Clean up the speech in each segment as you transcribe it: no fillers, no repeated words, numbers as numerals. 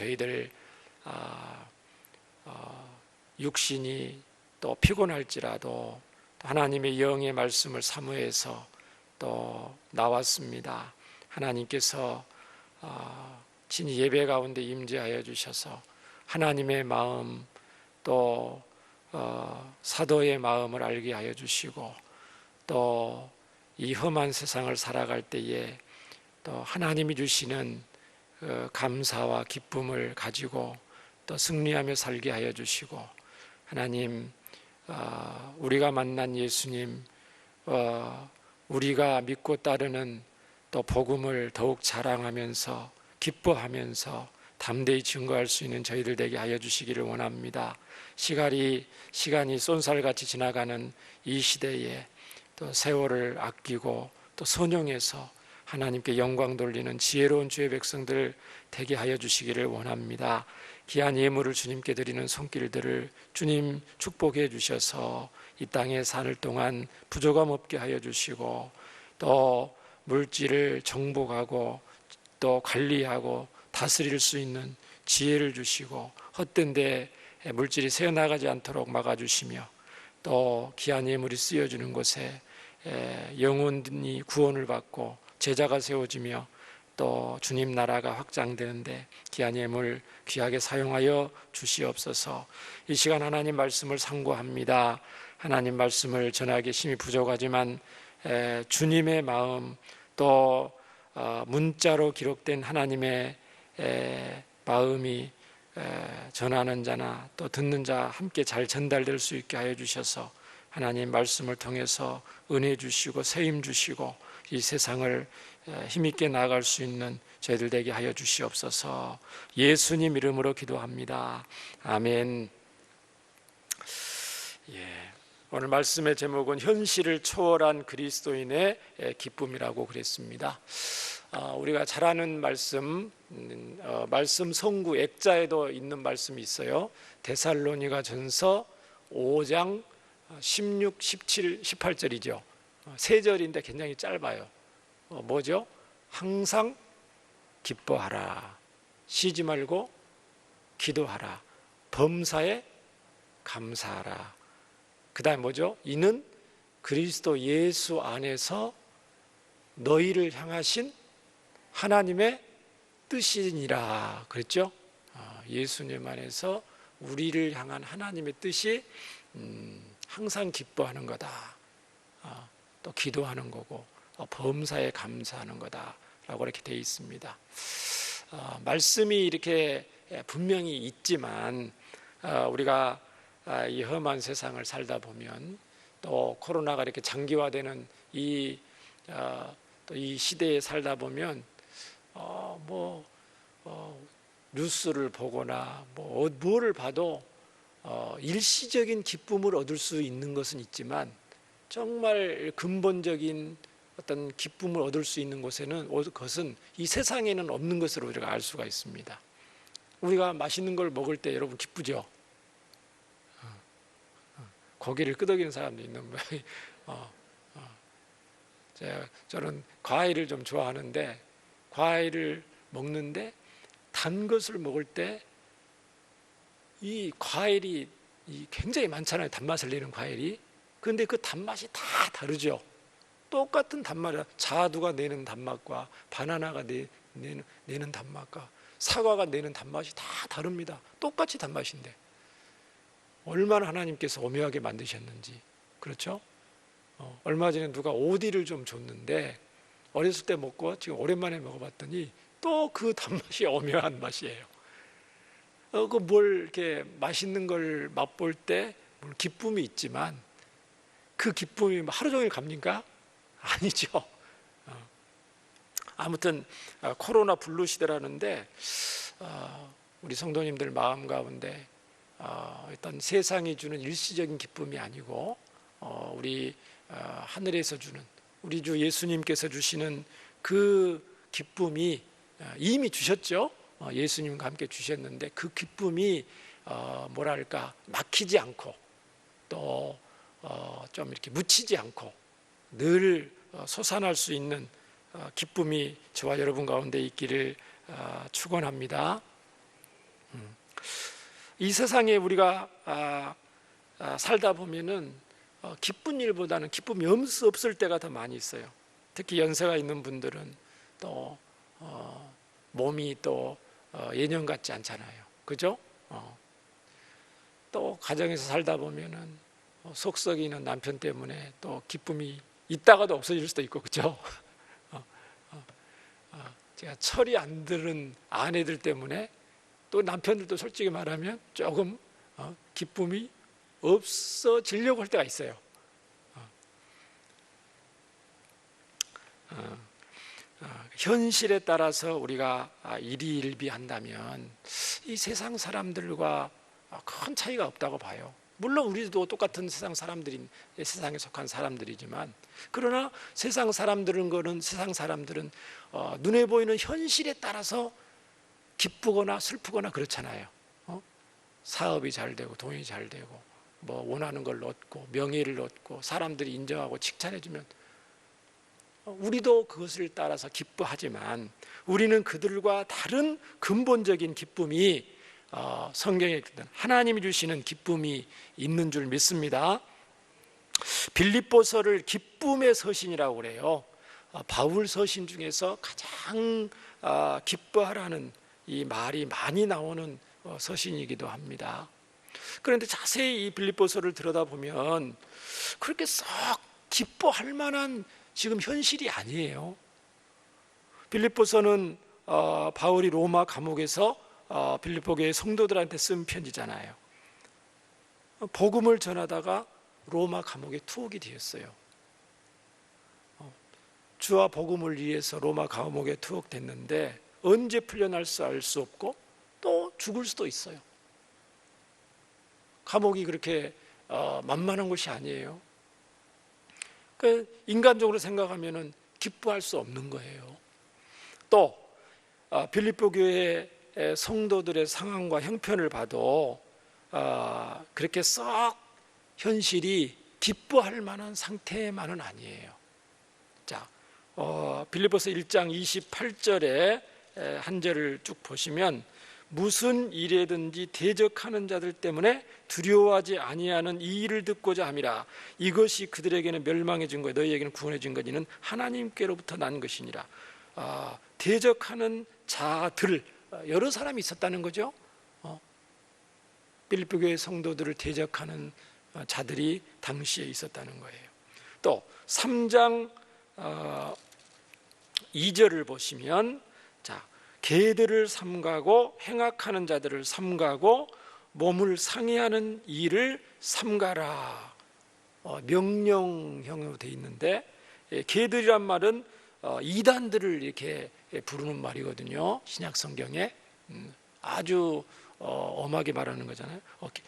저희들 육신이 또 피곤할지라도 하나님의 영의 말씀을 사모해서 또 나왔습니다. 하나님께서 친히 예배 가운데 임재하여 주셔서 하나님의 마음 또 사도의 마음을 알게 하여 주시고 또 이 험한 세상을 살아갈 때에 또 하나님이 주시는 감사와 기쁨을 가지고 또 승리하며 살게 하여 주시고 하나님 우리가 만난 예수님 우리가 믿고 따르는 또 복음을 더욱 자랑하면서 기뻐하면서 담대히 증거할 수 있는 저희들 되게 하여 주시기를 원합니다. 시간이 쏜살같이 지나가는 이 시대에 또 세월을 아끼고 또 선용해서 하나님께 영광 돌리는 지혜로운 주의 백성들 되게 하여 주시기를 원합니다. 귀한 예물을 주님께 드리는 손길들을 주님 축복해 주셔서 이 땅에 사는 동안 부족함 없게 하여 주시고 또 물질을 정복하고 또 관리하고 다스릴 수 있는 지혜를 주시고 헛된 데 물질이 새어나가지 않도록 막아주시며 또 귀한 예물이 쓰여주는 곳에 영혼이 구원을 받고 제자가 세워지며 또 주님 나라가 확장되는데 귀한 예물 귀하게 사용하여 주시옵소서. 이 시간 하나님 말씀을 상고합니다. 하나님 말씀을 전하기 힘이 부족하지만 주님의 마음 또 문자로 기록된 하나님의 마음이 전하는 자나 또 듣는 자 함께 잘 전달될 수 있게 하여 주셔서 하나님 말씀을 통해서 은혜 주시고 세임 주시고 이 세상을 힘있게 나아갈 수 있는 저희들 되게 하여 주시옵소서. 예수님 이름으로 기도합니다. 아멘. 오늘 말씀의 제목은 현실을 초월한 그리스도인의 기쁨이라고 그랬습니다. 우리가 잘 아는 말씀 성구 액자에도 있는 말씀이 있어요. 데살로니가 전서 5장 16, 17, 18절이죠. 세 절인데 굉장히 짧아요. 뭐죠? 항상 기뻐하라. 쉬지 말고 기도하라. 범사에 감사하라. 그 다음 뭐죠? 이는 그리스도 예수 안에서 너희를 향하신 하나님의 뜻이니라 그랬죠? 예수님 안에서 우리를 향한 하나님의 뜻이 항상 기뻐하는 거다. 또 기도하는 거고 범사에 감사하는 거다라고 이렇게 되어 있습니다. 말씀이 이렇게 분명히 있지만 우리가 이 험한 세상을 살다 보면 또 코로나가 이렇게 장기화되는 이 시대에 살다 보면 뉴스를 보거나 뭐를 봐도 일시적인 기쁨을 얻을 수 있는 것은 있지만 정말 근본적인 어떤 기쁨을 얻을 수 있는 것은 이 세상에는 없는 것으로 우리가 알 수가 있습니다. 우리가 맛있는 걸 먹을 때 여러분 기쁘죠? 고기를 끄덕이는 사람도 있는 거예요. 저는 과일을 좀 좋아하는데 과일을 먹는데 단 것을 먹을 때 이 과일이 굉장히 많잖아요. 단맛을 내는 과일이. 그런데 그 단맛이 다 다르죠. 똑같은 단맛이야. 자두가 내는 단맛과 바나나가 내는 단맛과 사과가 내는 단맛이 다 다릅니다. 똑같이 단맛인데 얼마나 하나님께서 오묘하게 만드셨는지. 그렇죠? 얼마 전에 누가 오디를 좀 줬는데 어렸을 때 먹고 지금 오랜만에 먹어봤더니 또 그 단맛이 오묘한 맛이에요. 뭘 이렇게 맛있는 걸 맛볼 때 기쁨이 있지만 그 기쁨이 하루 종일 갑니까? 아니죠. 아무튼 코로나 블루 시대라는데 우리 성도님들 마음 가운데 일단 세상이 주는 일시적인 기쁨이 아니고 우리 하늘에서 주는 우리 주 예수님께서 주시는 그 기쁨이 이미 주셨죠. 예수님과 함께 주셨는데 그 기쁨이 막히지 않고 또 좀 이렇게 묻히지 않고 늘 솟아날 수 있는 기쁨이 저와 여러분 가운데 있기를 축원합니다. 이 세상에 우리가 살다 보면은 기쁜 일보다는 기쁨이 없을 때가 더 많이 있어요. 특히 연세가 있는 분들은 또 몸이 또 예년 같지 않잖아요. 그죠? 또 가정에서 살다 보면은 속 썩이는 남편 때문에 또 기쁨이 있다가도 없어질 수도 있고, 그죠? 제가 철이 안 들은 아내들 때문에 또 남편들도 솔직히 말하면 조금 기쁨이 없어지려고 할 때가 있어요. 현실에 따라서 우리가 일희일비한다면 이 세상 사람들과 큰 차이가 없다고 봐요. 물론 우리도 똑같은 세상에 속한 사람들이지만, 그러나 세상 사람들은 눈에 보이는 현실에 따라서 기쁘거나 슬프거나 그렇잖아요. 사업이 잘 되고 돈이 잘 되고 뭐 원하는 걸 얻고 명예를 얻고 사람들이 인정하고 칭찬해주면 우리도 그것을 따라서 기뻐하지만, 우리는 그들과 다른 근본적인 기쁨이 성경에 하나님이 주시는 기쁨이 있는 줄 믿습니다. 빌립보서를 기쁨의 서신이라고 그래요. 바울 서신 중에서 가장 기뻐하라는 이 말이 많이 나오는 서신이기도 합니다. 그런데 자세히 이 빌립보서를 들여다보면 그렇게 썩 기뻐할 만한 지금 현실이 아니에요. 빌립보서는 바울이 로마 감옥에서 빌립보 교회 성도들한테 쓴 편지잖아요. 복음을 전하다가 로마 감옥에 투옥이 되었어요. 주와 복음을 위해서 로마 감옥에 투옥됐는데 언제 풀려날지 알 수 없고 또 죽을 수도 있어요. 감옥이 그렇게 만만한 곳이 아니에요. 그러니까 인간적으로 생각하면 기뻐할 수 없는 거예요. 또 빌립보 교회 성도들의 상황과 형편을 봐도 그렇게 썩 현실이 기뻐할 만한 상태만은 아니에요. 자, 빌립보서 1장 28절에 한 절을 쭉 보시면, 무슨 일에든지 대적하는 자들 때문에 두려워하지 아니하는 이 일을 듣고자 함이라. 이것이 그들에게는 멸망해진 것, 너희에게는 구원해진 것, 이는 하나님께로부터 난 것이니라. 대적하는 자들, 여러 사람이 있었다는 거죠. 빌립보 교회 성도들을 대적하는 자들이 당시에 있었다는 거예요. 또 3장 2절을 보시면, 자, 개들을 삼가고 행악하는 자들을 삼가고 몸을 상해하는 일을 삼가라. 명령형으로 되어 있는데, 개들이란 말은 이단들을 이렇게 부르는 말이거든요. 신약 성경에 아주 엄하게 말하는 거잖아요.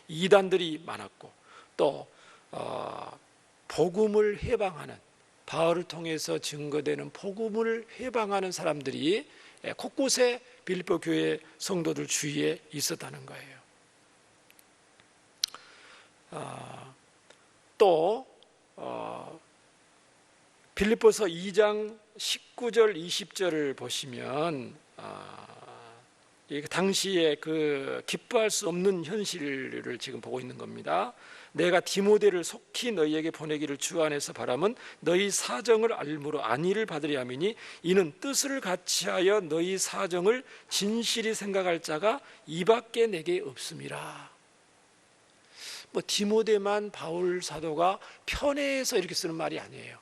이단들이 많았고, 또 복음을 해방하는, 바울을 통해서 증거되는 복음을 해방하는 사람들이 곳곳에 빌립보 교회 성도들 주위에 있었다는 거예요. 또 빌립보서 2장 19절 20절을 보시면 당시에 그 기뻐할 수 없는 현실을 지금 보고 있는 겁니다. 내가 디모데를 속히 너희에게 보내기를 주 안에서 바람은 너희 사정을 알므로 안위를 받으려 함이니, 이는 뜻을 같이하여 너희 사정을 진실히 생각할 자가 이밖에 내게 없음이라. 디모데만 바울 사도가 편해서 이렇게 쓰는 말이 아니에요.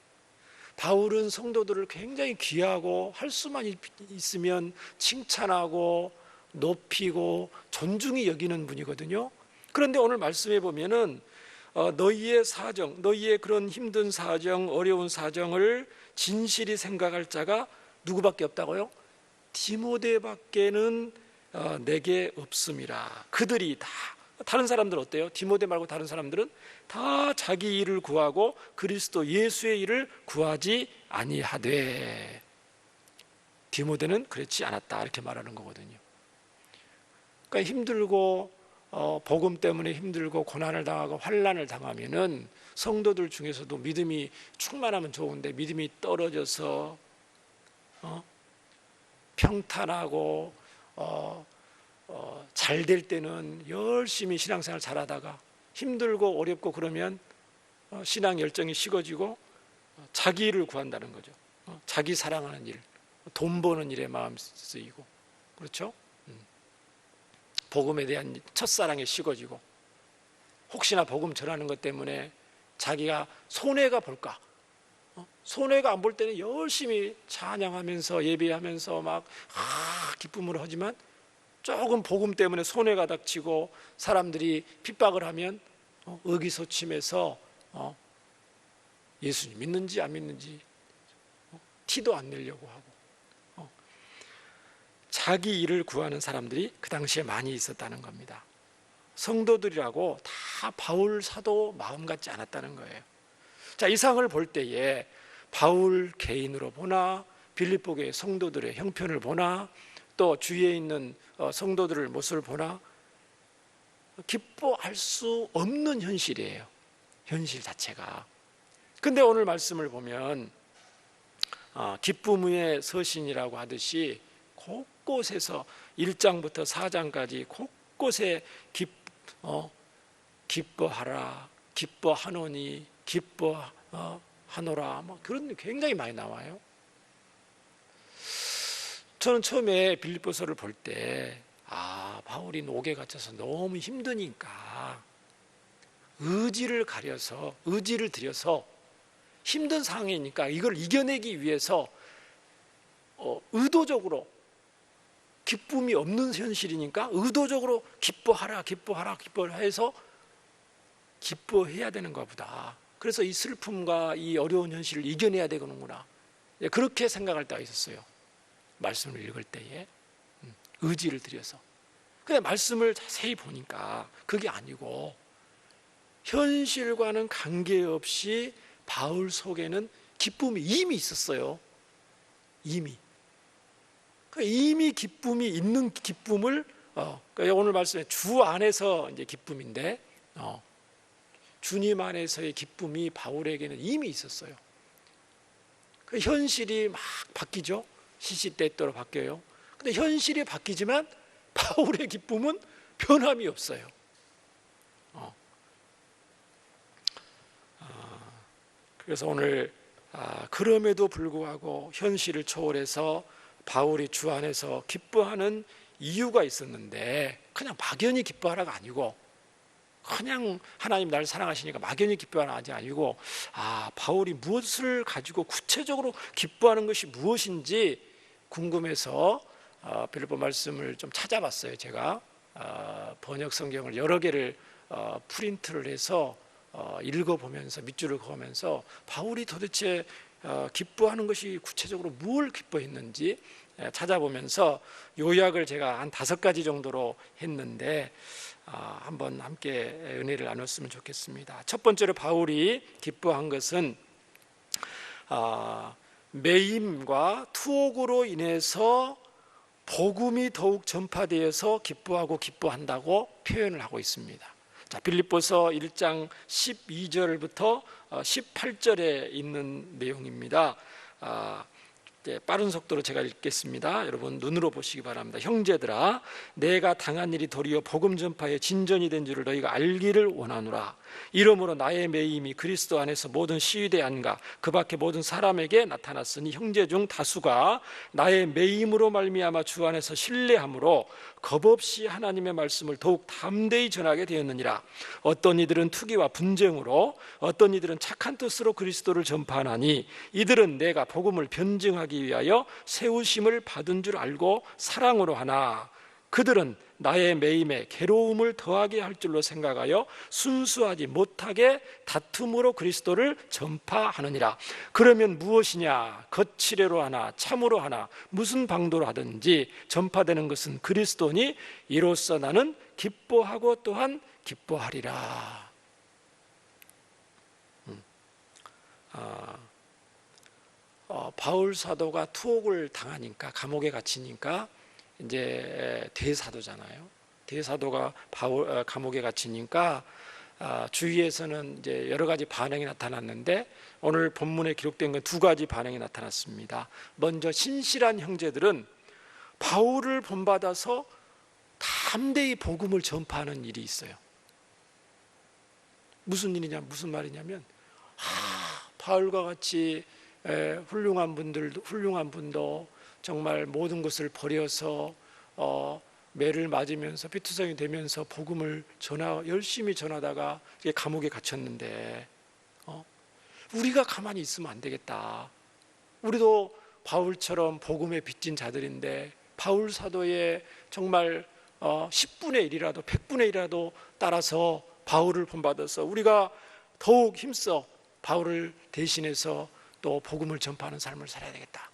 바울은 성도들을 굉장히 귀하고 할 수만 있으면 칭찬하고 높이고 존중히 여기는 분이거든요. 그런데 오늘 말씀해 보면은 너희의 사정, 너희의 그런 힘든 사정, 어려운 사정을 진실히 생각할 자가 누구밖에 없다고요? 디모데밖에는 내게 없음이라. 그들이 다, 다른 사람들 어때요? 디모데 말고 다른 사람들은 다 자기 일을 구하고 그리스도 예수의 일을 구하지 아니하되, 디모데는 그렇지 않았다, 이렇게 말하는 거거든요. 그러니까 힘들고 복음 때문에 힘들고 고난을 당하고 환난을 당하면은 성도들 중에서도 믿음이 충만하면 좋은데 믿음이 떨어져서 평탄하고 잘 될 때는 열심히 신앙생활 잘하다가 힘들고 어렵고 그러면 신앙 열정이 식어지고 자기 일을 구한다는 거죠. 자기 사랑하는 일, 돈 버는 일에 마음 쓰이고, 그렇죠? 복음에 대한 첫사랑이 식어지고, 혹시나 복음 전하는 것 때문에 자기가 손해가 볼까? 손해가 안 볼 때는 열심히 찬양하면서 예배하면서 막 기쁨으로 하지만, 조금 복음 때문에 손해가 닥치고 사람들이 핍박을 하면 의기소침해서 예수님 믿는지 안 믿는지 티도 안 내려고 하고, 자기 일을 구하는 사람들이 그 당시에 많이 있었다는 겁니다. 성도들이라고 다 바울 사도 마음 같지 않았다는 거예요. 자, 이상을 볼 때에 바울 개인으로 보나 빌립보 교회 성도들의 형편을 보나 또 주위에 있는 성도들의 모습을 보나 기뻐할 수 없는 현실이에요. 현실 자체가. 근데 오늘 말씀을 보면 기쁨 위에 서신이라고 하듯이 곳곳에서 1장부터 4장까지 곳곳에 기뻐하라, 기뻐하노니, 기뻐하노라, 뭐 그런 굉장히 많이 나와요. 저는 처음에 빌립보서를 볼 때 바울이 옥에 갇혀서 너무 힘드니까 의지를 들여서 힘든 상황이니까 이걸 이겨내기 위해서 의도적으로, 기쁨이 없는 현실이니까 의도적으로 기뻐하라 해서 기뻐해야 되는가 보다. 그래서 이 슬픔과 이 어려운 현실을 이겨내야 되는구나, 그렇게 생각할 때가 있었어요. 말씀을 읽을 때에 의지를 들여서. 근데 말씀을 자세히 보니까 그게 아니고 현실과는 관계없이 바울 속에는 기쁨이 이미 있었어요. 이미 기쁨이 있는 기쁨을 오늘 말씀에 주 안에서 이제 기쁨인데 주님 안에서의 기쁨이 바울에게는 이미 있었어요. 그 현실이 막 바뀌죠. 시시때때로 바뀌어요. 근데 현실이 바뀌지만 바울의 기쁨은 변함이 없어요. 그래서 오늘 그럼에도 불구하고 현실을 초월해서 바울이 주 안에서 기뻐하는 이유가 있었는데, 그냥 막연히 기뻐하라가 아니고, 그냥 하나님 나를 사랑하시니까 막연히 기뻐하는 것이 아니고, 바울이 무엇을 가지고 구체적으로 기뻐하는 것이 무엇인지 궁금해서 빌립보 말씀을 좀 찾아봤어요. 제가 번역 성경을 여러 개를 프린트를 해서 읽어보면서, 밑줄을 그으면서 바울이 도대체 기뻐하는 것이 구체적으로 뭘 기뻐했는지 찾아보면서 요약을 제가 한 5가지 정도로 했는데 한번 함께 은혜를 나눴으면 좋겠습니다. 첫 번째로 바울이 기뻐한 것은 매임과 투옥으로 인해서 복음이 더욱 전파되어서 기뻐한다고 표현을 하고 있습니다. 자, 빌립보서 1장 12절부터 18절에 있는 내용입니다. 빠른 속도로 제가 읽겠습니다. 여러분 눈으로 보시기 바랍니다. 형제들아, 내가 당한 일이 도리어 복음 전파의 진전이 된 줄을 너희가 알기를 원하노라. 이러므로 나의 매임이 그리스도 안에서 모든 시위대 안과 그 밖에 모든 사람에게 나타났으니 형제 중 다수가 나의 매임으로 말미암아 주 안에서 신뢰함으로 겁없이 하나님의 말씀을 더욱 담대히 전하게 되었느니라. 어떤 이들은 투기와 분쟁으로, 어떤 이들은 착한 뜻으로 그리스도를 전파하나니 이들은 내가 복음을 변증하기 위하여 세우심을 받은 줄 알고 사랑으로 하나, 그들은 나의 매임에 괴로움을 더하게 할 줄로 생각하여 순수하지 못하게 다툼으로 그리스도를 전파하느니라. 그러면 무엇이냐? 거칠애로 하나 참으로 하나 무슨 방도로 하든지 전파되는 것은 그리스도니 이로써 나는 기뻐하고 또한 기뻐하리라. 바울 사도가 투옥을 당하니까, 감옥에 갇히니까 이제 대사도잖아요. 대사도가 감옥에 갇히니까 주위에서는 이제 여러 가지 반응이 나타났는데, 오늘 본문에 기록된 건 2가지 반응이 나타났습니다. 먼저 신실한 형제들은 바울을 본받아서 다 담대히 복음을 전파하는 일이 있어요. 무슨 일이냐, 무슨 말이냐면 바울과 같이 훌륭한 분도 정말 모든 것을 버려서 매를 맞으면서 피투성이 되면서 복음을 열심히 전하다가 감옥에 갇혔는데 우리가 가만히 있으면 안 되겠다. 우리도 바울처럼 복음에 빚진 자들인데 바울 사도의 정말 10분의 1이라도 100분의 1이라도 따라서 바울을 본받아서 우리가 더욱 힘써 바울을 대신해서 또 복음을 전파하는 삶을 살아야 되겠다.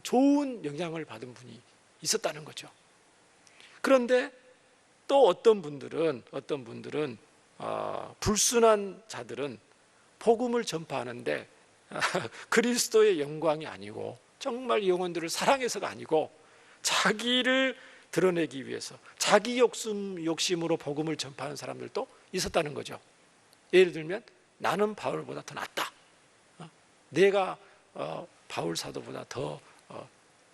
좋은 영향을 받은 분이 있었다는 거죠. 그런데 또 어떤 분들은 불순한 자들은 복음을 전파하는데 그리스도의 영광이 아니고 정말 영혼들을 사랑해서가 아니고 자기를 드러내기 위해서 자기 욕심으로 복음을 전파하는 사람들도 있었다는 거죠. 예를 들면 나는 바울보다 더 낫다. 내가 바울 사도보다 더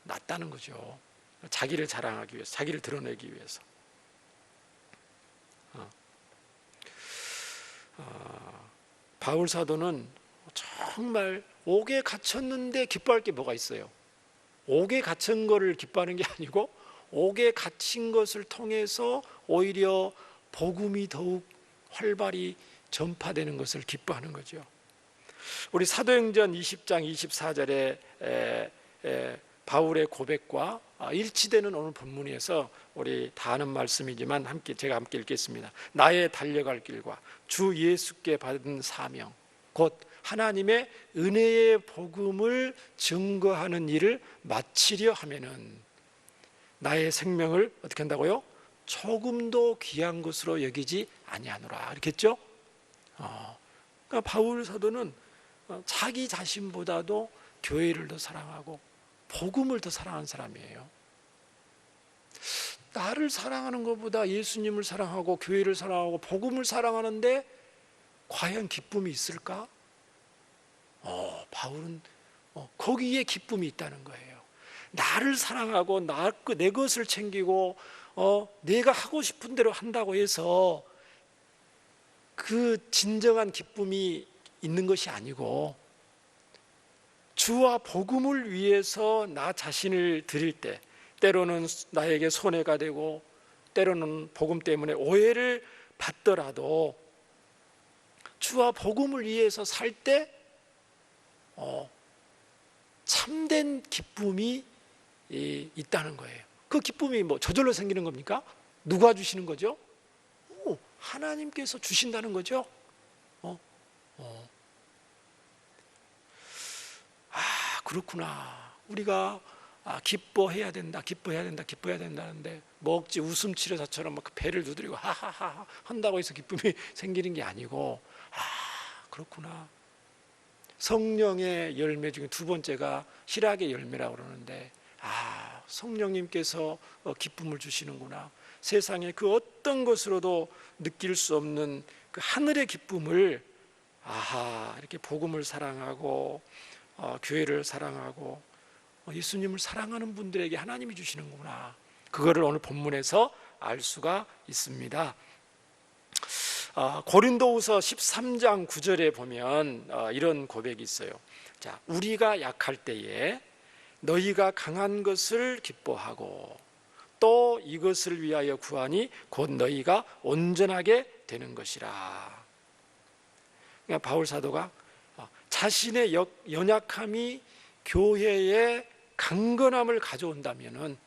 낫다는 거죠. 자기를 자랑하기 위해서, 자기를 드러내기 위해서. 바울 사도는 정말 옥에 갇혔는데 기뻐할 게 뭐가 있어요? 옥에 갇힌 거를 기뻐하는 게 아니고 옥에 갇힌 것을 통해서 오히려 복음이 더욱 활발히 전파되는 것을 기뻐하는 거죠. 우리 사도행전 20장 24절에 바울의 고백과 일치되는 오늘 본문에서 우리 다 아는 말씀이지만 제가 함께 읽겠습니다. 나의 달려갈 길과 주 예수께 받은 사명 곧 하나님의 은혜의 복음을 증거하는 일을 마치려 하면은 나의 생명을 어떻게 한다고요? 조금도 귀한 것으로 여기지 아니하노라. 이렇게 했죠? 그러니까 바울 사도는 자기 자신보다도 교회를 더 사랑하고 복음을 더 사랑하는 사람이에요. 나를 사랑하는 것보다 예수님을 사랑하고 교회를 사랑하고 복음을 사랑하는데 과연 기쁨이 있을까? 바울은 거기에 기쁨이 있다는 거예요. 나를 사랑하고 내 것을 챙기고 내가 하고 싶은 대로 한다고 해서 그 진정한 기쁨이 있는 것이 아니고 주와 복음을 위해서 나 자신을 드릴 때 때로는 나에게 손해가 되고 때로는 복음 때문에 오해를 받더라도 주와 복음을 위해서 살 때 참된 기쁨이 있다는 거예요. 그 기쁨이 저절로 생기는 겁니까? 누가 주시는 거죠? 하나님께서 주신다는 거죠. 그렇구나. 우리가 기뻐해야 된다는데 억지 웃음치료사처럼 막 배를 두드리고 하하하 한다고 해서 기쁨이 생기는 게 아니고 그렇구나. 성령의 열매 중에 두 번째가 희락의 열매라고 그러는데 성령님께서 기쁨을 주시는구나. 세상에 그 어떤 것으로도 느낄 수 없는 그 하늘의 기쁨을 이렇게 복음을 사랑하고 교회를 사랑하고 예수님을 사랑하는 분들에게 하나님이 주시는구나. 그거를 오늘 본문에서 알 수가 있습니다. 고린도후서 13장 9절에 보면 이런 고백이 있어요. 자, 우리가 약할 때에 너희가 강한 것을 기뻐하고 또 이것을 위하여 구하니 곧 너희가 온전하게 되는 것이라. 그러니까 바울 사도가 자신의 연약함이 교회의 강건함을 가져온다면은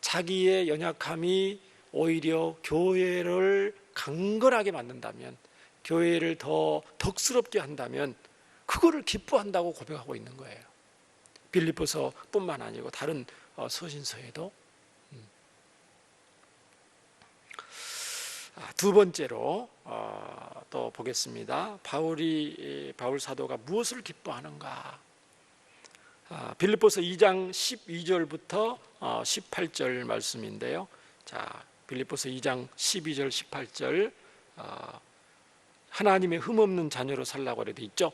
자기의 연약함이 오히려 교회를 강건하게 만든다면, 교회를 더 덕스럽게 한다면 그거를 기뻐한다고 고백하고 있는 거예요. 빌립보서뿐만 아니고 다른 서신서에도. 두 번째로 또 보겠습니다. 바울 사도가 무엇을 기뻐하는가? 빌립보서 2장 12절부터 18절 말씀인데요. 자, 빌립보서 2장 12절 18절 하나님의 흠없는 자녀로 살라고 그래도 있죠.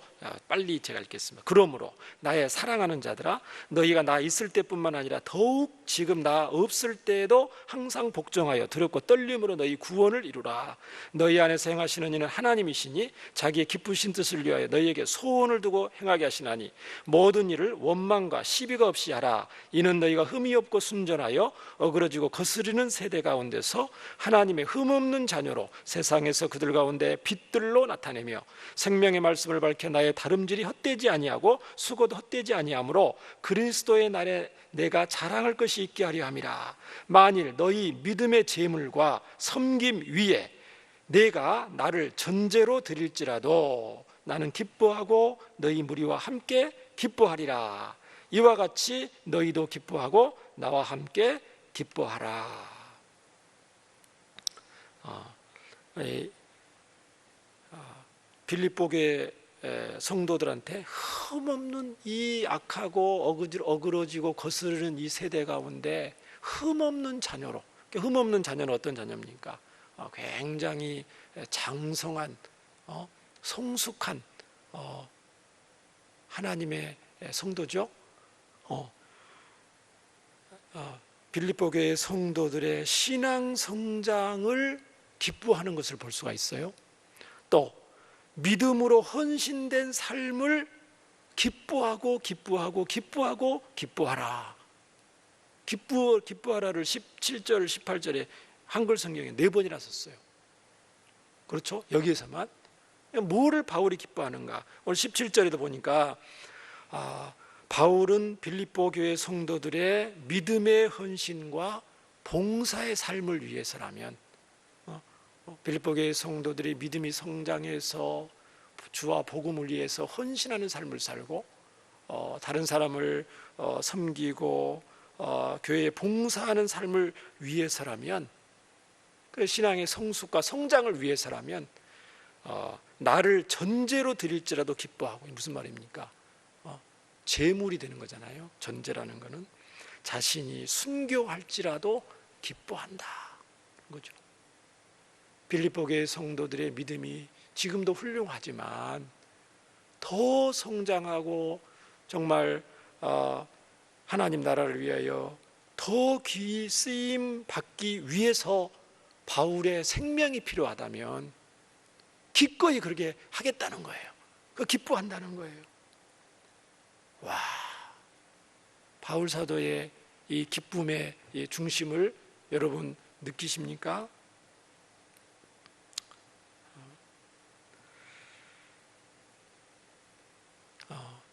빨리 제가 읽겠습니다. 그러므로 나의 사랑하는 자들아, 너희가 나 있을 때뿐만 아니라 더욱 지금 나 없을 때에도 항상 복종하여 두렵고 떨림으로 너희 구원을 이루라. 너희 안에서 행하시는 이는 하나님이시니 자기의 기쁘신 뜻을 위하여 너희에게 소원을 두고 행하게 하시나니 모든 일을 원망과 시비가 없이 하라. 이는 너희가 흠이 없고 순전하여 어그러지고 거스르는 세대 가운데서 하나님의 흠없는 자녀로 세상에서 그들 가운데 빛들로 나타내며 생명의 말씀을 밝혀 나의 다름질이 헛되지 아니하고 수고도 헛되지 아니하므로 그리스도의 날에 내가 자랑할 것이 있게 하려 함이라. 만일 너희 믿음의 제물과 섬김 위에 내가 나를 전제로 드릴지라도 나는 기뻐하고 너희 무리와 함께 기뻐하리라. 이와 같이 너희도 기뻐하고 나와 함께 기뻐하라. 빌립보 교회 성도들한테 흠없는 이 악하고 어그러지고 거스르는 이 세대 가운데 흠없는 자녀로, 흠없는 자녀는 어떤 자녀입니까? 굉장히 장성한 성숙한 하나님의 성도죠. 빌립보 교회 성도들의 신앙 성장을 기뻐하는 것을 볼 수가 있어요. 또 믿음으로 헌신된 삶을 기뻐하고 기뻐하라. 기뻐하라를 17절 18절에 한글 성경에 4번이나 썼어요. 그렇죠? 여기에서만 뭐를 바울이 기뻐하는가? 오늘 17절에도 보니까 바울은 빌립보 교회 성도들의 믿음의 헌신과 봉사의 삶을 위해서라면, 빌립보 교회 성도들이 믿음이 성장해서 주와 복음을 위해서 헌신하는 삶을 살고 다른 사람을 섬기고 교회에 봉사하는 삶을 위해서라면, 그 신앙의 성숙과 성장을 위해서라면 나를 전제로 드릴지라도 기뻐하고. 무슨 말입니까? 제물이 되는 거잖아요. 전제라는 거는 자신이 순교할지라도 기뻐한다 거죠. 빌립보 교회 성도들의 믿음이 지금도 훌륭하지만 더 성장하고 정말 하나님 나라를 위하여 더 귀히 쓰임 받기 위해서 바울의 생명이 필요하다면 기꺼이 그렇게 하겠다는 거예요. 그 기뻐한다는 거예요. 와, 바울 사도의 이 기쁨의 이 중심을 여러분 느끼십니까?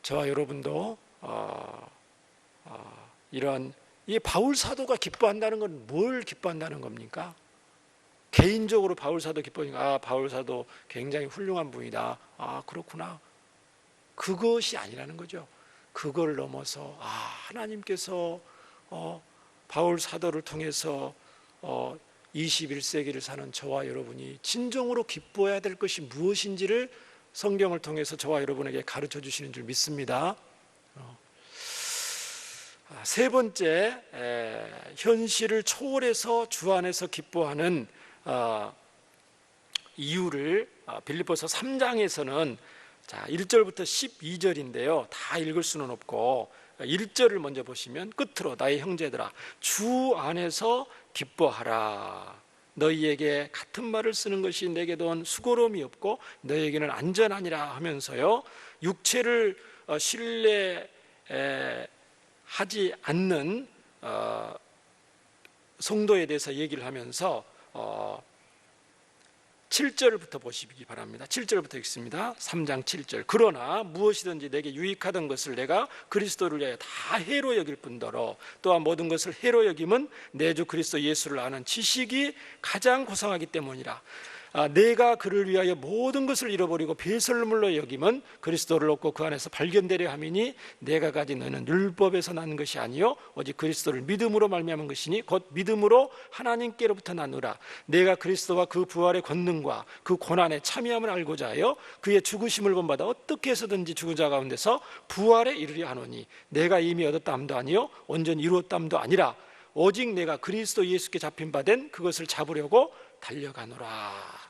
저와 여러분도 이런 이 바울 사도가 기뻐한다는 건 뭘 기뻐한다는 겁니까? 개인적으로 바울 사도 기뻐하니까 바울 사도 굉장히 훌륭한 분이다. 그렇구나. 그것이 아니라는 거죠. 그걸 넘어서 하나님께서 바울 사도를 통해서 21세기를 사는 저와 여러분이 진정으로 기뻐해야 될 것이 무엇인지를 성경을 통해서 저와 여러분에게 가르쳐 주시는 줄 믿습니다. 세 번째, 현실을 초월해서 주 안에서 기뻐하는 이유를 빌립보서 3장에서는 1절부터 12절인데요. 다 읽을 수는 없고 1절을 먼저 보시면 끝으로 나의 형제들아 주 안에서 기뻐하라. 너희에게 같은 말을 쓰는 것이 내게도 수고로움이 없고 너희에게는 안전하니라 하면서요, 육체를 신뢰하지 않는 성도에 대해서 얘기를 하면서 7절부터 보시기 바랍니다. 7절부터 읽습니다. 3장 7절. 그러나 무엇이든지 내게 유익하던 것을 내가 그리스도를 위하여 다 해로 여길 뿐더러 또한 모든 것을 해로 여김은 내 주 그리스도 예수를 아는 지식이 가장 고상하기 때문이라. 내가 그를 위하여 모든 것을 잃어버리고 배설물로 여김은 그리스도를 얻고 그 안에서 발견되려 함이니 내가 가진 너는 율법에서 난 것이 아니요 오직 그리스도를 믿음으로 말미암은 것이니 곧 믿음으로 하나님께로부터 나누라. 내가 그리스도와 그 부활의 권능과 그 고난에 참여함을 알고자 하여 그의 죽으심을 본받아 어떻게 해서든지 죽은 자 가운데서 부활에 이르려 하노니 내가 이미 얻었다함도 아니요 온전히 이루었다함도 아니라 오직 내가 그리스도 예수께 잡힌 바 된 그것을 잡으려고 달려가노라.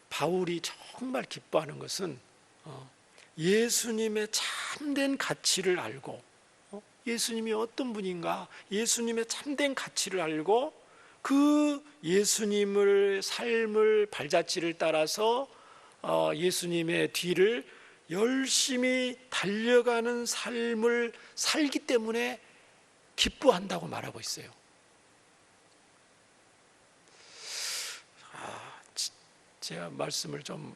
바울이 정말 기뻐하는 것은 예수님의 참된 가치를 알고, 예수님이 어떤 분인가, 예수님의 참된 가치를 알고 그 예수님을 삶을 발자취를 따라서 예수님의 뒤를 열심히 달려가는 삶을 살기 때문에 기뻐한다고 말하고 있어요. 제가 말씀을 좀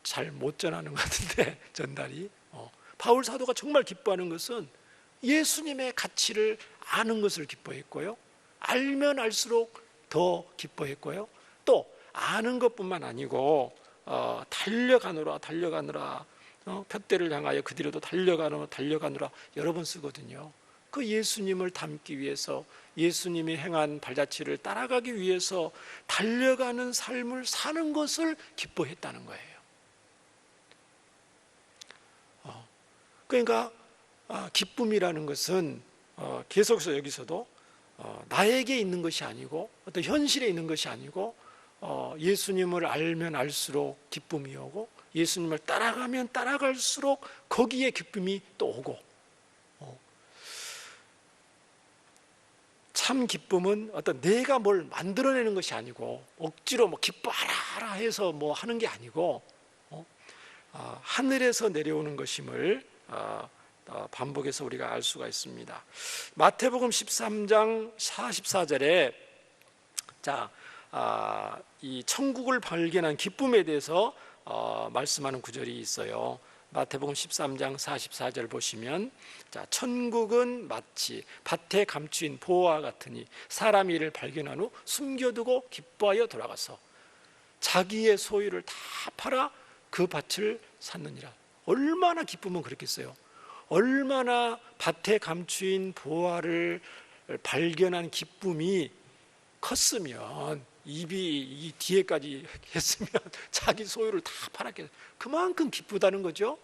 잘 못 전하는 것 같은데 전달이 바울 사도가 정말 기뻐하는 것은 예수님의 가치를 아는 것을 기뻐했고요, 알면 알수록 더 기뻐했고요, 또 아는 것뿐만 아니고 달려가느라 푯대를 향하여 그 뒤로도 달려가느라 여러 번 쓰거든요. 그 예수님을 닮기 위해서, 예수님이 행한 발자취를 따라가기 위해서 달려가는 삶을 사는 것을 기뻐했다는 거예요. 그러니까 기쁨이라는 것은 계속해서 여기서도 나에게 있는 것이 아니고 어떤 현실에 있는 것이 아니고 예수님을 알면 알수록 기쁨이 오고 예수님을 따라가면 따라갈수록 거기에 기쁨이 또 오고, 참 기쁨은 어떤 내가 뭘 만들어내는 것이 아니고 억지로 뭐 기뻐하라 해서 뭐 하는 게 아니고 하늘에서 내려오는 것임을 반복해서 우리가 알 수가 있습니다. 마태복음 13장 44절에 이 천국을 발견한 기쁨에 대해서 말씀하는 구절이 있어요. 마태복음 13장 44절 보시면, 천국은 마치 밭에 감추인 보화와 같으니 사람이 이를 발견한 후 숨겨두고 기뻐하여 돌아가서 자기의 소유를 다 팔아 그 밭을 샀느니라. 얼마나 기쁘면 그렇겠어요. 얼마나 밭에 감추인 보화를 발견한 기쁨이 컸으면, 입이 이 뒤에까지 했으면 자기 소유를 다 팔았겠어요. 그만큼 기쁘다는 거죠.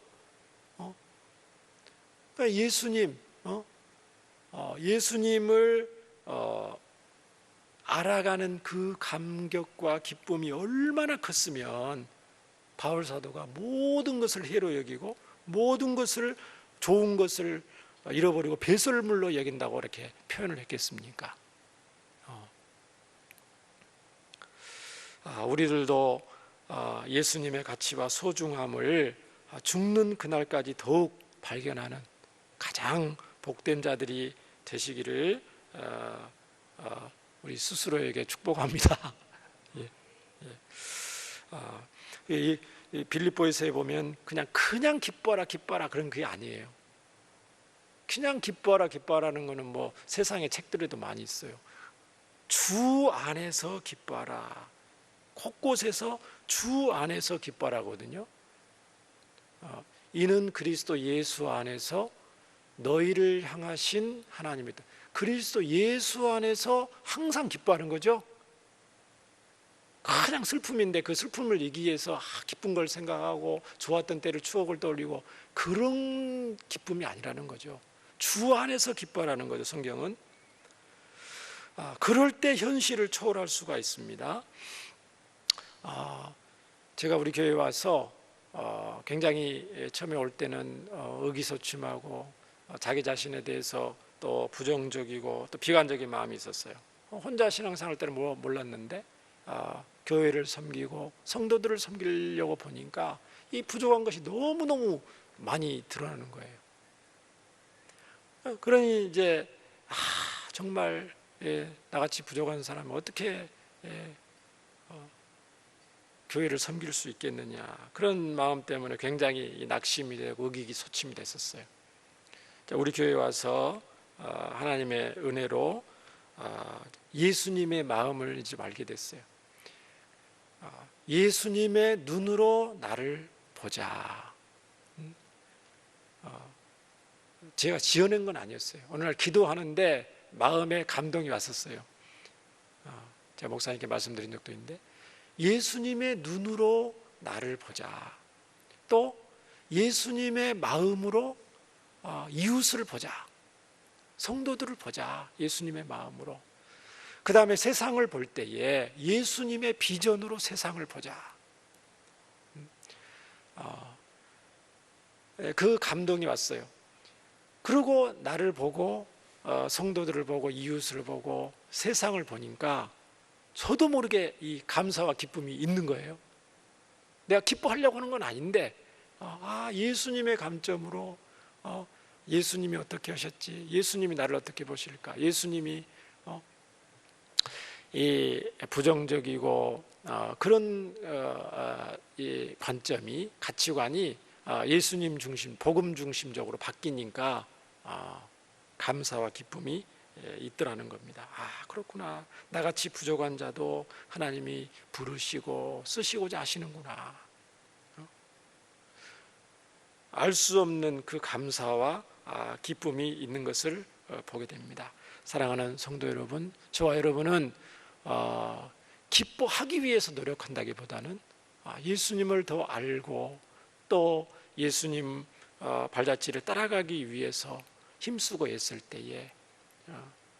그러니까 예수님을 알아가는 그 감격과 기쁨이 얼마나 컸으면 바울 사도가 모든 것을 해로 여기고 모든 것을, 좋은 것을 잃어버리고 배설물로 여긴다고 이렇게 표현을 했겠습니까? 우리들도 예수님의 가치와 소중함을 죽는 그날까지 더욱 발견하는 가장 복된 자들이 되시기를 우리 스스로에게 축복합니다. 이 빌립보에서에 보면 그냥 기뻐하라 그런 게 아니에요. 그냥 기뻐하라는 거는 뭐 세상의 책들에도 많이 있어요. 주 안에서 기뻐하라. 곳곳에서 주 안에서 기뻐하라거든요. 이는 그리스도 예수 안에서 너희를 향하신 하나님이다. 그리스도 예수 안에서 항상 기뻐하는 거죠. 그냥 슬픔인데 그 슬픔을 이기기 위해서 기쁜 걸 생각하고 좋았던 때를 추억을 떠올리고 그런 기쁨이 아니라는 거죠. 주 안에서 기뻐하라는 거죠. 성경은 그럴 때 현실을 초월할 수가 있습니다. 제가 우리 교회에 와서 굉장히 처음에 올 때는 의기소침하고 자기 자신에 대해서 또 부정적이고 또 비관적인 마음이 있었어요. 혼자 신앙생활 때는 몰랐는데 교회를 섬기고 성도들을 섬기려고 보니까 이 부족한 것이 너무너무 많이 드러나는 거예요. 그러니 이제 정말 나같이 부족한 사람은 어떻게 교회를 섬길 수 있겠느냐, 그런 마음 때문에 굉장히 낙심이 되고 의기소침이 됐었어요. 우리 교회에 와서 하나님의 은혜로 예수님의 마음을 이제 알게 됐어요. 예수님의 눈으로 나를 보자. 제가 지어낸 건 아니었어요. 어느 날 기도하는데 마음에 감동이 왔었어요. 제가 목사님께 말씀드린 적도 있는데, 예수님의 눈으로 나를 보자. 또 예수님의 마음으로 이웃을 보자. 성도들을 보자. 예수님의 마음으로. 그 다음에 세상을 볼 때에 예수님의 비전으로 세상을 보자. 그 감동이 왔어요. 그리고 나를 보고 성도들을 보고 이웃을 보고 세상을 보니까 저도 모르게 이 감사와 기쁨이 있는 거예요. 내가 기뻐하려고 하는 건 아닌데 예수님의 관점으로 예수님이 어떻게 하셨지? 예수님이 나를 어떻게 보실까? 예수님이 이 부정적이고 그런 이 관점이 가치관이 예수님 중심, 복음 중심적으로 바뀌니까 감사와 기쁨이 있더라는 겁니다. 그렇구나. 나같이 부족한 자도 하나님이 부르시고 쓰시고자 하시는구나. 알 수 없는 그 감사와 기쁨이 있는 것을 보게 됩니다. 사랑하는 성도 여러분, 저와 여러분은 기뻐하기 위해서 노력한다기보다는 예수님을 더 알고 또 예수님 발자취를 따라가기 위해서 힘쓰고 있을 때에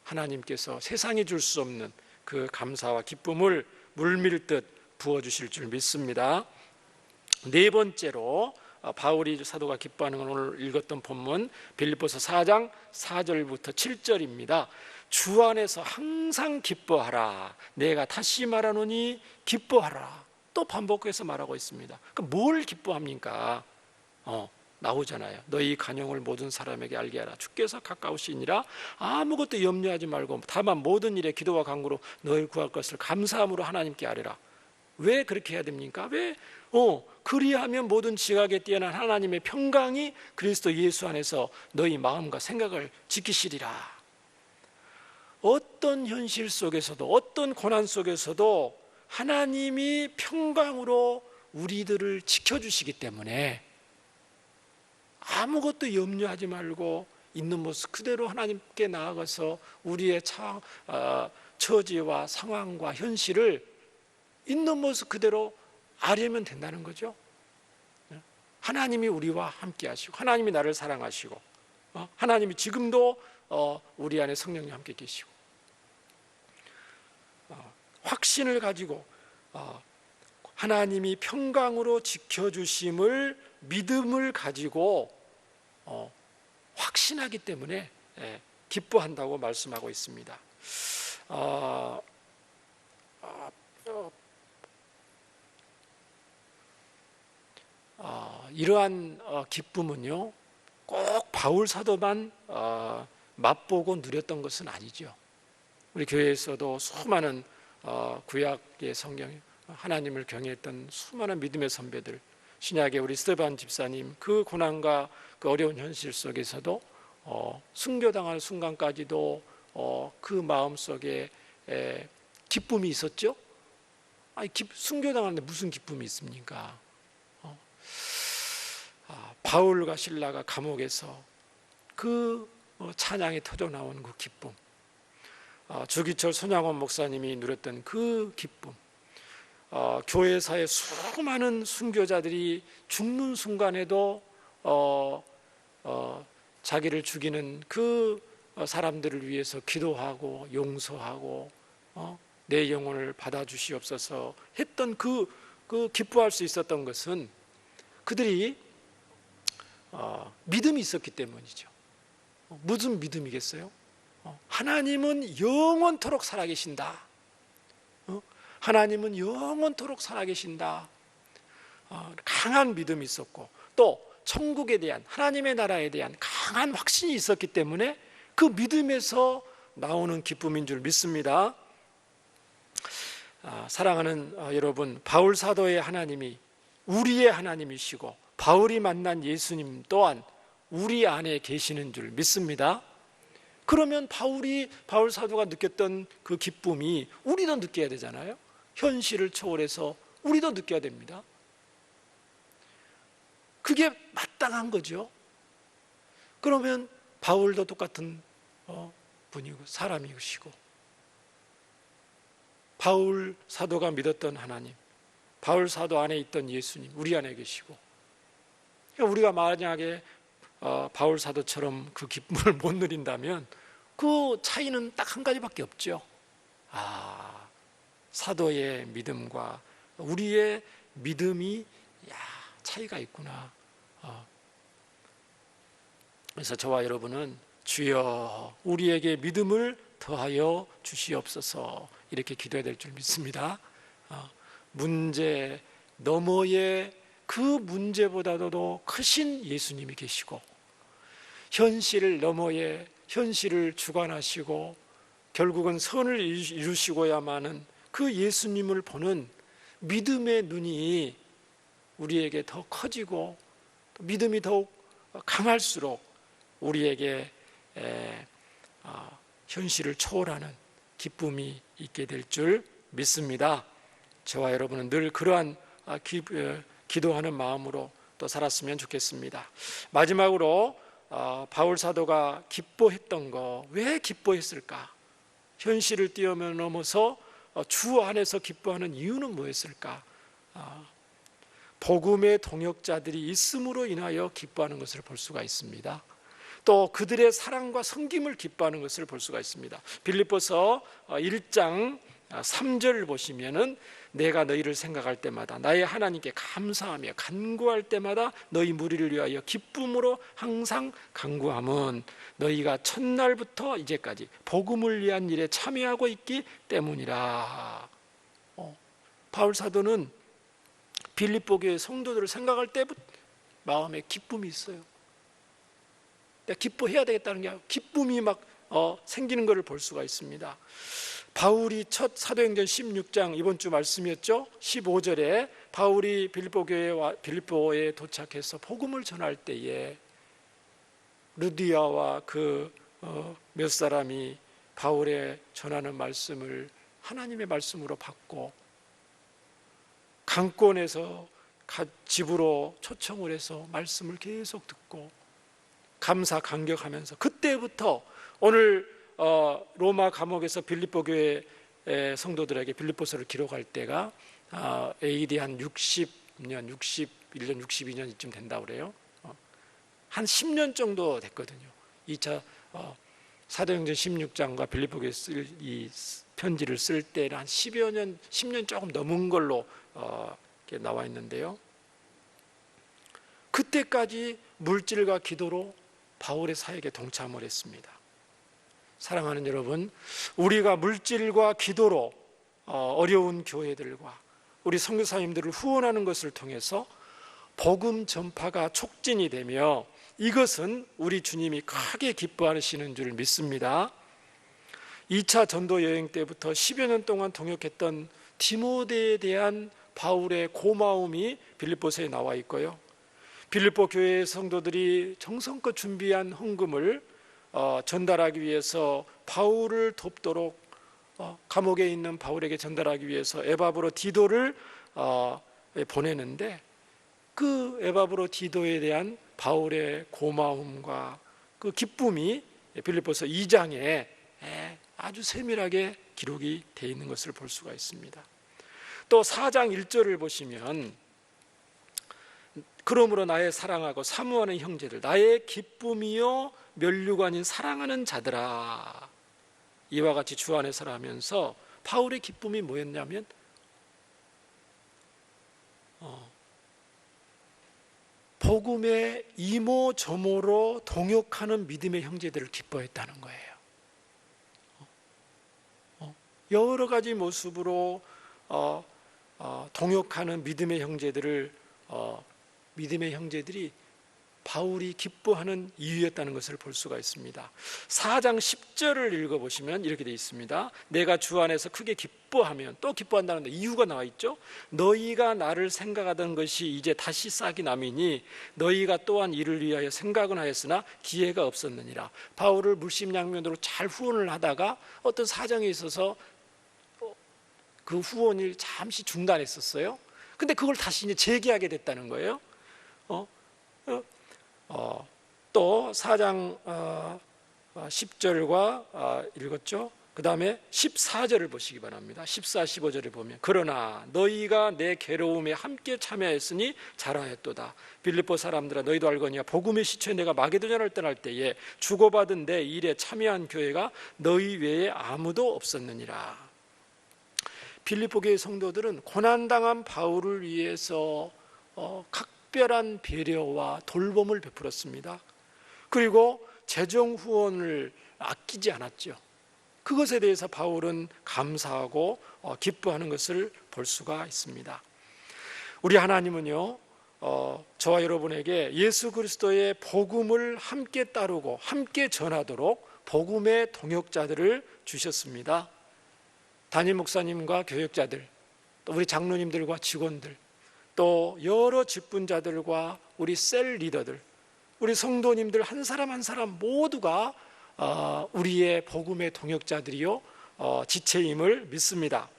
하나님께서 세상이 줄 수 없는 그 감사와 기쁨을 물밀듯 부어주실 줄 믿습니다. 네 번째로 바울이 사도가 기뻐하는 건 오늘 읽었던 본문 빌립보서 4장 4절부터 7절입니다. 주 안에서 항상 기뻐하라. 내가 다시 말하노니 기뻐하라. 또 반복해서 말하고 있습니다. 그러니까 뭘 기뻐합니까? 나오잖아요. 너희 간용을 모든 사람에게 알게 하라. 주께서 가까우시니라. 아무것도 염려하지 말고 다만 모든 일에 기도와 간구로 너희 구할 것을 감사함으로 하나님께 아뢰라. 왜 그렇게 해야 됩니까? 왜? 그리하면 모든 지각에 뛰어난 하나님의 평강이 그리스도 예수 안에서 너희 마음과 생각을 지키시리라. 어떤 현실 속에서도 어떤 고난 속에서도 하나님이 평강으로 우리들을 지켜주시기 때문에 아무것도 염려하지 말고 있는 모습 그대로 하나님께 나아가서 우리의 처지와 상황과 현실을 있는 모습 그대로 알면 된다는 거죠. 하나님이 우리와 함께 하시고 하나님이 나를 사랑하시고 하나님이 지금도 우리 안에 성령님 함께 계시고 확신을 가지고 하나님이 평강으로 지켜주심을 믿음을 가지고 확신하기 때문에 기뻐한다고 말씀하고 있습니다. 이러한 기쁨은요 꼭 바울 사도만 맛보고 누렸던 것은 아니죠. 우리 교회에서도 수많은 구약의 성경 하나님을 경외했던 수많은 믿음의 선배들, 신약의 우리 스데반 집사님, 그 고난과 그 어려운 현실 속에서도 순교당할 순간까지도 그 마음속에 기쁨이 있었죠. 순교당하는데 무슨 기쁨이 있습니까? 바울과 실라가 감옥에서 그 찬양이 터져 나온 그 기쁨, 주기철 손양원 목사님이 누렸던 그 기쁨, 교회사의 수많은 순교자들이 죽는 순간에도 자기를 죽이는 그 사람들을 위해서 기도하고 용서하고 내 영혼을 받아주시옵소서 했던 그 기뻐할 수 있었던 것은 그들이 믿음이 있었기 때문이죠. 무슨 믿음이겠어요? 하나님은 영원토록 살아계신다. 하나님은 영원토록 살아계신다. 강한 믿음이 있었고 또 천국에 대한 하나님의 나라에 대한 강한 확신이 있었기 때문에 그 믿음에서 나오는 기쁨인 줄 믿습니다. 사랑하는 여러분, 바울 사도의 하나님이 우리의 하나님이시고 바울이 만난 예수님 또한 우리 안에 계시는 줄 믿습니다. 그러면 바울 사도가 느꼈던 그 기쁨이 우리도 느껴야 되잖아요. 현실을 초월해서 우리도 느껴야 됩니다. 그게 마땅한 거죠. 그러면 바울도 똑같은 분이고 사람이시고 바울 사도가 믿었던 하나님, 바울 사도 안에 있던 예수님 우리 안에 계시고, 우리가 만약에 바울 사도처럼 그 기쁨을 못 누린다면 그 차이는 딱 한 가지밖에 없죠. 사도의 믿음과 우리의 믿음이 차이가 있구나. 그래서 저와 여러분은 주여 우리에게 믿음을 더하여 주시옵소서 이렇게 기도해야 될 줄 믿습니다. 문제 너머에 그 문제보다도 크신 예수님이 계시고, 현실 너머에 현실을 주관하시고 결국은 선을 이루시고야만은 그 예수님을 보는 믿음의 눈이 우리에게 더 커지고, 믿음이 더욱 강할수록 우리에게 현실을 초월하는 기쁨이 있게 될 줄 믿습니다. 저와 여러분은 늘 그러한 기도하는 마음으로 또 살았으면 좋겠습니다. 마지막으로 바울 사도가 기뻐했던 거, 왜 기뻐했을까? 현실을 뛰어넘어서 주 안에서 기뻐하는 이유는 뭐였을까? 복음의 동역자들이 있음으로 인하여 기뻐하는 것을 볼 수가 있습니다. 또 그들의 사랑과 섬김을 기뻐하는 것을 볼 수가 있습니다. 빌립보서 1장 3절 보시면은 내가 너희를 생각할 때마다 나의 하나님께 감사하며 간구할 때마다 너희 무리를 위하여 기쁨으로 항상 간구함은 너희가 첫날부터 이제까지 복음을 위한 일에 참여하고 있기 때문이라. 바울 사도는 빌립보 교회 성도들을 생각할 때부터 마음에 기쁨이 있어요. 내가 기뻐해야 되겠다는 게 기쁨이 막 생기는 것을 볼 수가 있습니다. 바울이 첫 사도행전 16장 이번 주 말씀이었죠. 15절에 바울이 빌립보에 도착해서 복음을 전할 때에 루디아와 그 몇 사람이 바울의 전하는 말씀을 하나님의 말씀으로 받고 강권에서 집으로 초청을 해서 말씀을 계속 듣고 감사 감격하면서, 그때부터 오늘 로마 감옥에서 빌립보 교회 성도들에게 빌립보서를 기록할 때가 AD 한 60년, 61년, 62년쯤 된다고 그래요. 한 10년 정도 됐거든요. 2차 사도행전 16장과 빌립보 교회에 쓸 이 편지를 쓸 때는 한 10여 년, 10년 조금 넘은 걸로 이렇게 나와 있는데요. 그때까지 물질과 기도로 바울의 사역에 동참을 했습니다. 사랑하는 여러분, 우리가 물질과 기도로 어려운 교회들과 우리 선교사님들을 후원하는 것을 통해서 복음 전파가 촉진이 되며, 이것은 우리 주님이 크게 기뻐하시는 줄 믿습니다. 2차 전도 여행 때부터 10여 년 동안 동역했던 디모데에 대한 바울의 고마움이 빌립보서에 나와 있고요. 빌립보 교회 성도들이 정성껏 준비한 헌금을 전달하기 위해서 바울을 돕도록 감옥에 있는 바울에게 전달하기 위해서 에바브로 디도를 보내는데, 그 에바브로 디도에 대한 바울의 고마움과 그 기쁨이 빌립보서 2장에 아주 세밀하게 기록이 되어 있는 것을 볼 수가 있습니다. 또 4장 1절을 보시면 그러므로 나의 사랑하고 사모하는 형제들, 나의 기쁨이요 면류관인 사랑하는 자들아, 이와 같이 주 안에서 하면서 바울의 기쁨이 뭐였냐면 복음의 이모저모로 동역하는 믿음의 형제들을 기뻐했다는 거예요. 여러 가지 모습으로 동역하는 믿음의 형제들이 바울이 기뻐하는 이유였다는 것을 볼 수가 있습니다. 4장 10절을 읽어보시면 이렇게 되어 있습니다. 내가 주 안에서 크게 기뻐하면, 또 기뻐한다는 이유가 나와 있죠. 너희가 나를 생각하던 것이 이제 다시 싹이 남이니 너희가 또한 이를 위하여 생각은 하였으나 기회가 없었느니라. 바울을 물심양면으로 잘 후원을 하다가 어떤 사정에 있어서 그 후원을 잠시 중단했었어요. 근데 그걸 다시 이제 재개하게 됐다는 거예요. 또 4장 10절과 읽었죠. 그 다음에 14절을 보시기 바랍니다. 14, 15절을 보면 그러나 너희가 내 괴로움에 함께 참여했으니 잘하였도다. 빌립보 사람들아, 너희도 알거니와 복음의 시초에 내가 마게도냐를 떠날 때에 주고받은 내 일에 참여한 교회가 너희 외에 아무도 없었느니라. 빌립보 교회 성도들은 고난당한 바울을 위해서 각별한 배려와 돌봄을 베풀었습니다. 그리고 재정 후원을 아끼지 않았죠. 그것에 대해서 바울은 감사하고 기뻐하는 것을 볼 수가 있습니다. 우리 하나님은요, 저와 여러분에게 예수 그리스도의 복음을 함께 따르고 함께 전하도록 복음의 동역자들을 주셨습니다. 담임 목사님과 교역자들, 또 우리 장로님들과 직원들, 또 여러 직분자들과 우리 셀 리더들, 우리 성도님들 한 사람 한 사람 모두가 우리의 복음의 동역자들이요 지체임을 믿습니다.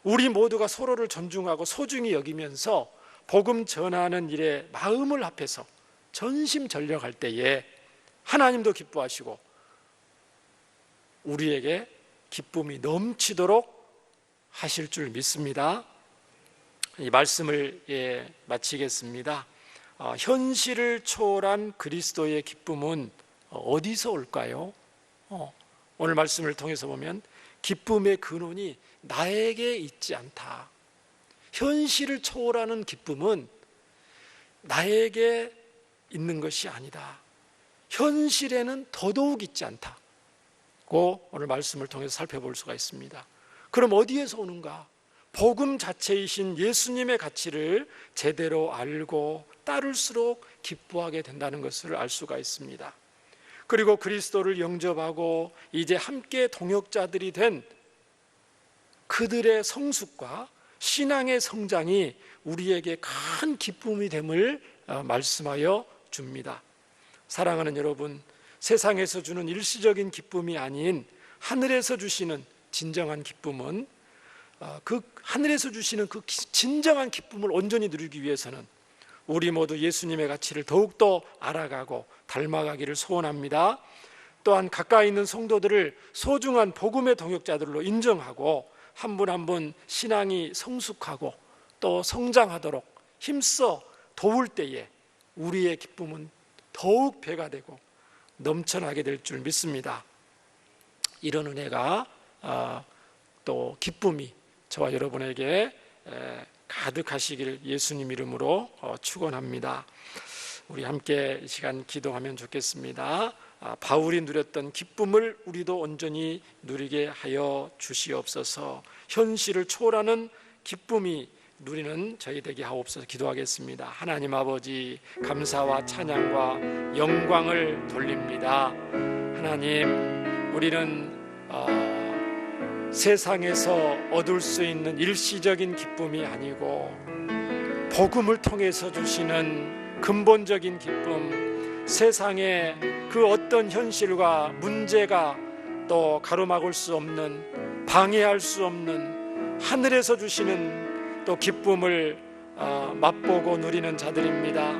우리 모두가 서로를 존중하고 소중히 여기면서 복음 전하는 일에 마음을 합해서 전심전력할 때에 하나님도 기뻐하시고 우리에게 기쁨이 넘치도록 하실 줄 믿습니다. 이 말씀을 마치겠습니다. 현실을 초월한 그리스도의 기쁨은 어디서 올까요? 오늘 말씀을 통해서 보면 기쁨의 근원이 나에게 있지 않다. 현실을 초월하는 기쁨은 나에게 있는 것이 아니다. 현실에는 더더욱 있지 않다고 오늘 말씀을 통해서 살펴볼 수가 있습니다. 그럼 어디에서 오는가? 복음 자체이신 예수님의 가치를 제대로 알고 따를수록 기뻐하게 된다는 것을 알 수가 있습니다. 그리고 그리스도를 영접하고 이제 함께 동역자들이 된 그들의 성숙과 신앙의 성장이 우리에게 큰 기쁨이 됨을 말씀하여 줍니다. 사랑하는 여러분, 세상에서 주는 일시적인 기쁨이 아닌 하늘에서 주시는 진정한 기쁨은 그 하늘에서 주시는 그 진정한 기쁨을 온전히 누리기 위해서는 우리 모두 예수님의 가치를 더욱더 알아가고 닮아가기를 소원합니다. 또한 가까이 있는 성도들을 소중한 복음의 동역자들로 인정하고 한 분 한 분 신앙이 성숙하고 또 성장하도록 힘써 도울 때에 우리의 기쁨은 더욱 배가 되고 넘쳐나게 될 줄 믿습니다. 이런 은혜가 또 기쁨이 저와 여러분에게 가득하시길 예수님 이름으로 축원합니다. 우리 함께 이 시간 기도하면 좋겠습니다. 바울이 누렸던 기쁨을 우리도 온전히 누리게 하여 주시옵소서. 현실을 초월하는 기쁨이 누리는 저희 되게 하옵소서. 기도하겠습니다. 하나님 아버지, 감사와 찬양과 영광을 돌립니다. 하나님, 우리는 세상에서 얻을 수 있는 일시적인 기쁨이 아니고 복음을 통해서 주시는 근본적인 기쁨, 세상의 그 어떤 현실과 문제가 또 가로막을 수 없는, 방해할 수 없는 하늘에서 주시는 또 기쁨을 맛보고 누리는 자들입니다.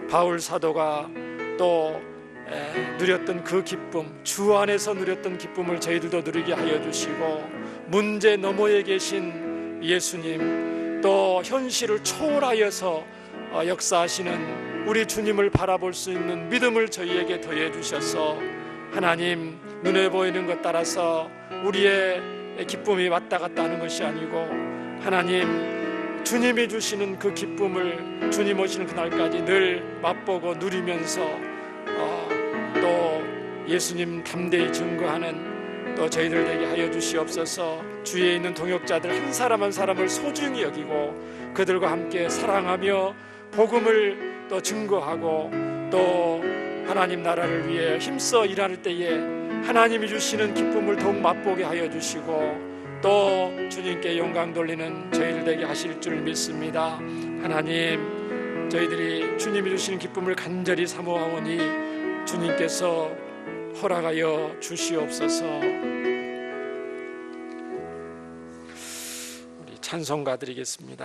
바울 사도가 또 누렸던 그 기쁨, 주 안에서 누렸던 기쁨을 저희들도 누리게 하여 주시고, 문제 너머에 계신 예수님, 또 현실을 초월하여서 역사하시는 우리 주님을 바라볼 수 있는 믿음을 저희에게 더해 주셔서, 하나님, 눈에 보이는 것 따라서 우리의 기쁨이 왔다 갔다 하는 것이 아니고, 하나님, 주님이 주시는 그 기쁨을 주님 오시는 그날까지 늘 맛보고 누리면서 또 예수님 담대히 증거하는 또 저희들 되게 하여 주시옵소서. 주위에 있는 동역자들 한 사람 한 사람을 소중히 여기고 그들과 함께 사랑하며 복음을 또 증거하고 또 하나님 나라를 위해 힘써 일할 때에 하나님이 주시는 기쁨을 더욱 맛보게 하여 주시고 또 주님께 영광 돌리는 저희들 되게 하실 줄 믿습니다. 하나님, 저희들이 주님이 주시는 기쁨을 간절히 사모하오니 주님께서 허락하여 주시옵소서. 우리 찬송가 드리겠습니다.